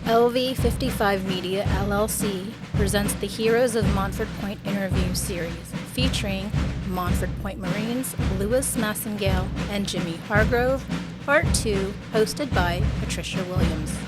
LV55 Media LLC presents the Heroes of Montford Point interview series featuring Montford Point Marines Louis Massengale and Jimmy Hargrove, Part 2, hosted by Patricia Williams.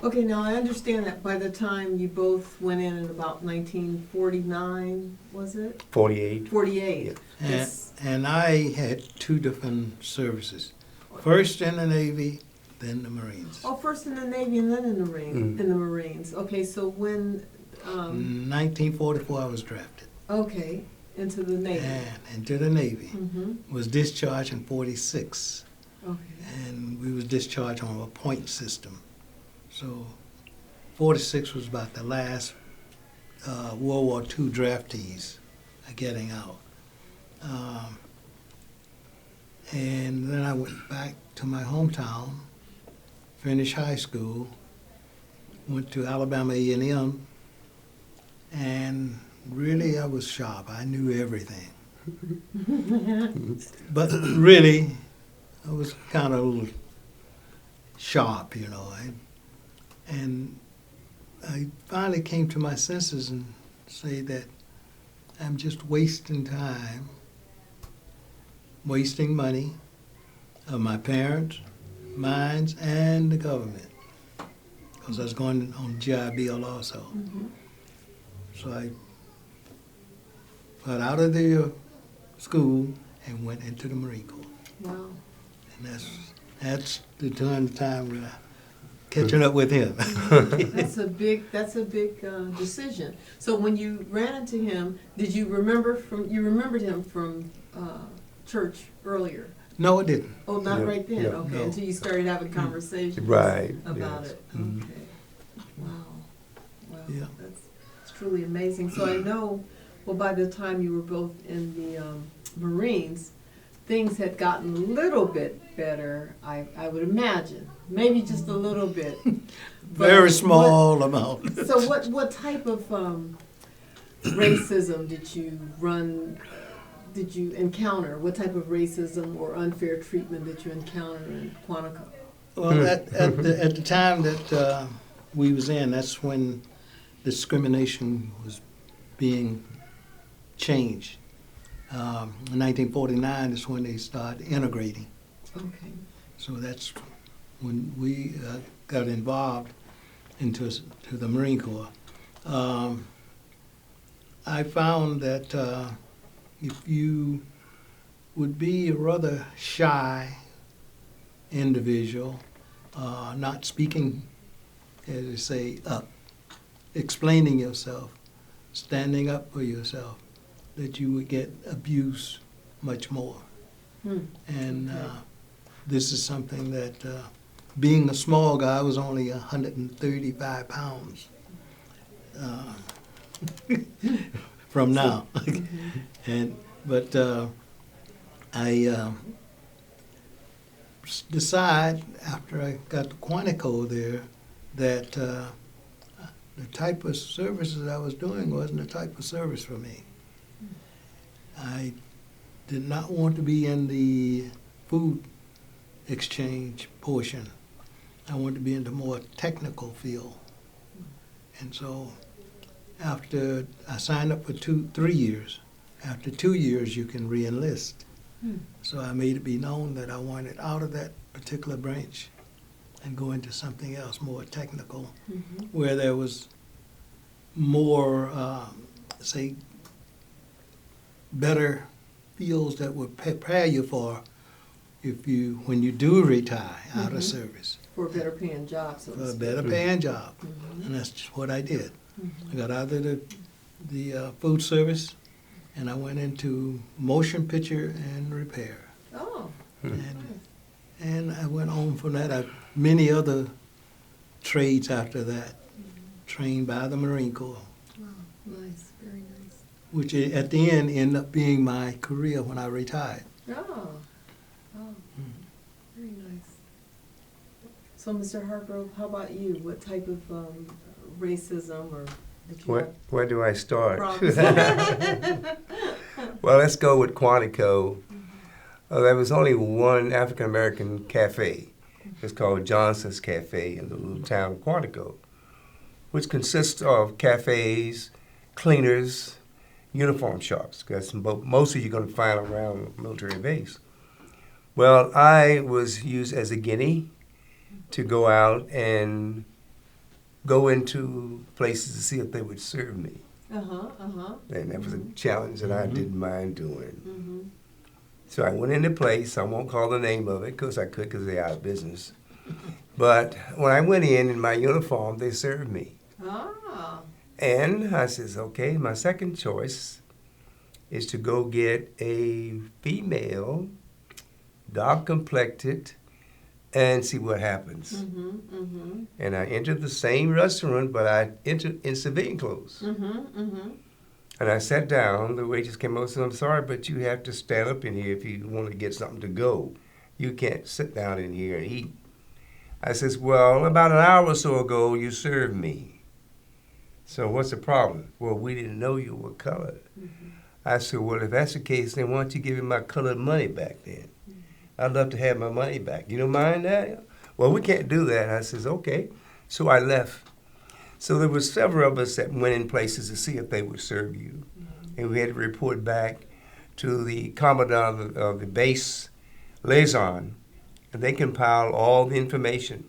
Okay, now I understand that by the time you both went in about 1949, was it? 48. 48. Yeah. And I had two different services. First in the Navy, then the Marines. Oh, first in the Navy and then in the Marines. Okay, so when... 1944 I was drafted. Okay, into the Navy. And into the Navy. Mm-hmm. Was discharged in 46. Okay. And we was discharged on a point system. So 46 was about the last World War II draftees getting out. And then I went back to my hometown, finished high school, went to Alabama A&M, and really I was sharp. I knew everything. But really, I was kind of sharp, you know. And I finally came to my senses and say that I'm just wasting time, wasting money of my parents, mine, and the government, because I was going on GI Bill also. Mm-hmm. So I got out of the school and went into the Marine Corps. Wow. And that's the time when I catching up with him. That's a big decision. So when you ran into him, did you remembered him from church earlier? No, I didn't. Oh, not No, right then. no, Okay, no. until you started having conversations Right, about yes. it. Mhm. Okay. Wow. Wow. Yeah. That's truly amazing. So I know, well, by the time you were both in the Marines, things had gotten a little bit better, I would imagine. Maybe just a little bit. Very small amount. So what type of racism did you encounter? What type of racism or unfair treatment did you encounter in Quantico? Well, at the time that we was in, that's when discrimination was being changed. In 1949 is when they started integrating. Okay. So that's when we got involved to the Marine Corps. I found that if you would be a rather shy individual, not speaking, as they say, up, explaining yourself, standing up for yourself, that you would get abused much more. And this is something that, being a small guy, I was only 135 pounds from now. But I decided after I got to Quantico there that the type of services I was doing wasn't the type of service for me. I did not want to be in the food exchange portion. I wanted to be in the more technical field. And so after I signed up for 3 years, after 2 years you can re-enlist. So I made it be known that I wanted out of that particular branch and go into something else, more technical, where there was more, better fields that would prepare you for when you do retire out of service. For a better paying job, so to For a speak. better paying job. And that's just what I did. I got out of the food service and I went into motion picture and repair. Oh. And I went on from that. Many other trades after that, trained by the Marine Corps. Wow, nice, very nice. Which at the end ended up being my career when I retired. Oh, very nice. So, Mr. Hargrove, how about you? What type of racism or did you have Where do I start? problems? Well, let's go with Quantico. There was only one African-American cafe It's called Johnson's Cafe in the little town of Quantico, which consists of cafes, cleaners, uniform shops. That's mostly you're going to find around a military base. Well, I was used as a guinea to go out and go into places to see if they would serve me. And that was a challenge that I didn't mind doing. So I went into place. I won't call the name of it because I could, because they're out of business. But when I went in my uniform, they served me. And I says, okay, my second choice is to go get a female, dark-complected, and see what happens. And I entered the same restaurant, but I entered in civilian clothes. And I sat down. The waitress came over and said, I'm sorry, but you have to stand up in here if you want to get something to go. You can't sit down in here and eat. I says, well, about an hour or so ago, you served me. So what's the problem? Well, we didn't know you were colored. I said, well, if that's the case, then why don't you give me my colored money back then? I'd love to have my money back. You don't mind that? Well, we can't do that. I says, okay. So I left. So there were several of us that went in places to see if they would serve you. And we had to report back to the commandant of the base liaison. And they compiled all the information.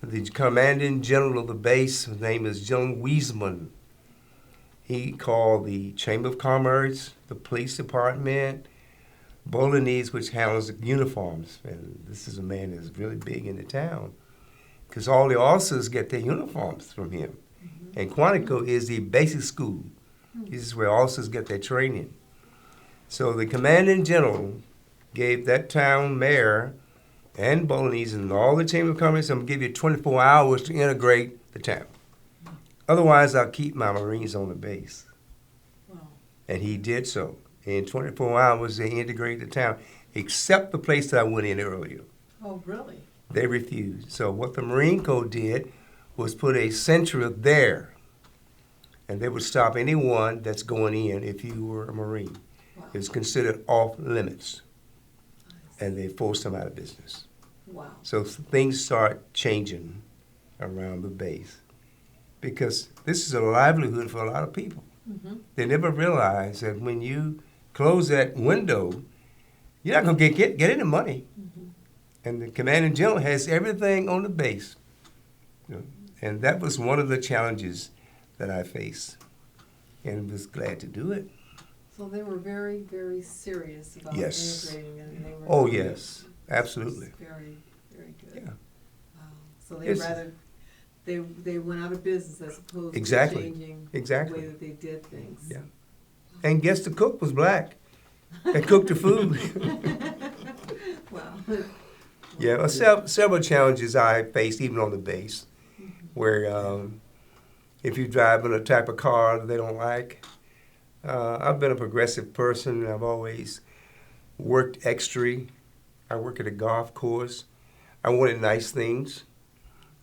The commanding general of the base, his name is General Wiesman. He called the Chamber of Commerce, the police department, Bolognese, which handles the uniforms. And this is a man that's really big in the town, because all the officers get their uniforms from him. And Quantico is the basic school. This is where officers get their training. So the commanding general gave that town mayor and Bolognese and all the Chamber of Commerce, I'm going to give you 24 hours to integrate the town. Otherwise, I'll keep my Marines on the base. And he did so. In 24 hours, they integrated the town, except the place that I went in earlier. Oh, really? They refused. So what the Marine Corps did was put a sentry there, and they would stop anyone that's going in if you were a Marine. It was considered off limits, and they forced them out of business. So things start changing around the base, because this is a livelihood for a lot of people. They never realize that when you close that window, you're not going to get any money. And the commanding general has everything on the base. And that was one of the challenges that I faced, and was glad to do it. So they were very, very serious about integrating, and they were. Oh, yes, absolutely. Very, very good. Yeah. Wow. So they rather they went out of business as opposed to changing the way that they did things. Yeah. And guess the cook was black. They cooked the food. Wow. Yeah, well, several challenges I faced even on the base, where if you drive in a type of car that they don't like. I've been a progressive person. I've always worked extra. I work at a golf course. I wanted nice things.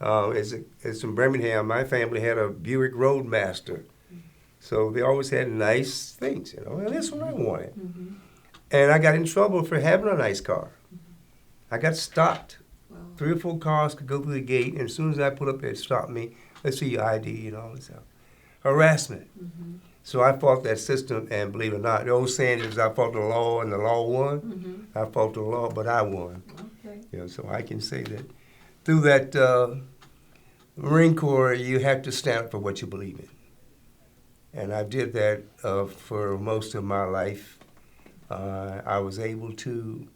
As in Birmingham, my family had a Buick Roadmaster. So they always had nice things, and that's what I wanted. And I got in trouble for having a nice car. I got stopped. 3 or 4 cars could go through the gate, and as soon as I put up there, it stopped me. Let's see your ID and all this stuff. Harassment. So I fought that system, and believe it or not, the old saying is I fought the law and the law won. I fought the law, but I won. So I can say that through that Marine Corps, you have to stand up for what you believe in. And I did that for most of my life. I was able to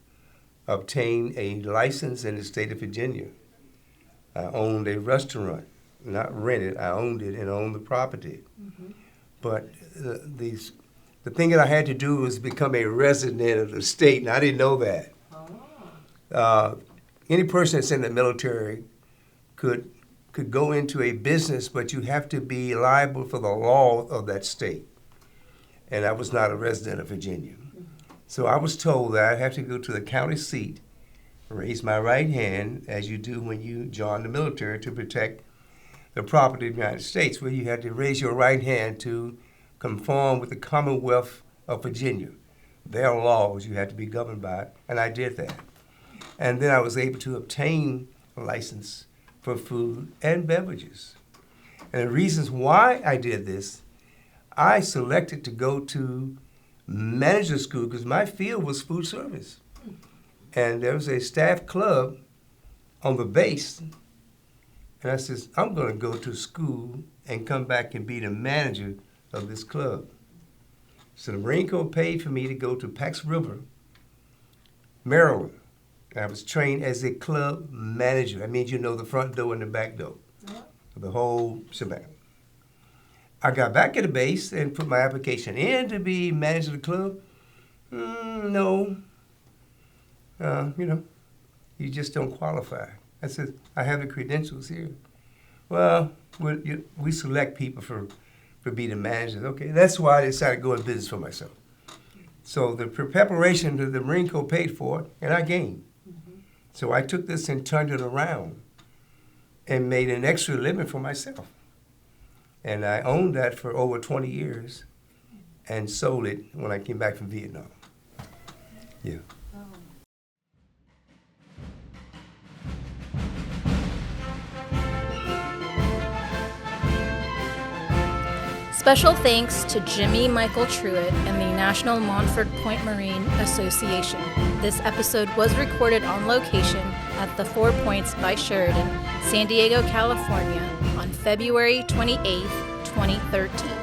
obtain a license in the state of Virginia. I owned a restaurant, not rented. I owned it and owned the property. But the thing that I had to do was become a resident of the state, and I didn't know that. Any person that's in the military could go into a business, but you have to be liable for the law of that state. And I was not a resident of Virginia. So I was told that I'd have to go to the county seat, raise my right hand, as you do when you join the military to protect the property of the United States, where you had to raise your right hand to conform with the Commonwealth of Virginia. Their laws you had to be governed by, and I did that. And then I was able to obtain a license for food and beverages. And the reasons why I did this, I selected to go to manager school because my field was food service. And there was a staff club on the base. And I said, I'm going to go to school and come back and be the manager of this club. So the Marine Corps paid for me to go to Pax River, Maryland. I was trained as a club manager. That means you know the front door and the back door, the whole shebang. I got back at the base and put my application in to be manager of the club. No. You just don't qualify. I said, I have the credentials here. Well, we select people for being the managers. Okay, that's why I decided to go in business for myself. So the preparation that the Marine Corps paid for, and I gained. So I took this and turned it around and made an extra living for myself. And I owned that for over 20 years and sold it when I came back from Vietnam. Yeah. Special thanks to Jimmy Michael Truitt and the National Montford Point Marine Association. This episode was recorded on location at the 4 Points by Sheridan, San Diego, California, on February 28, 2013.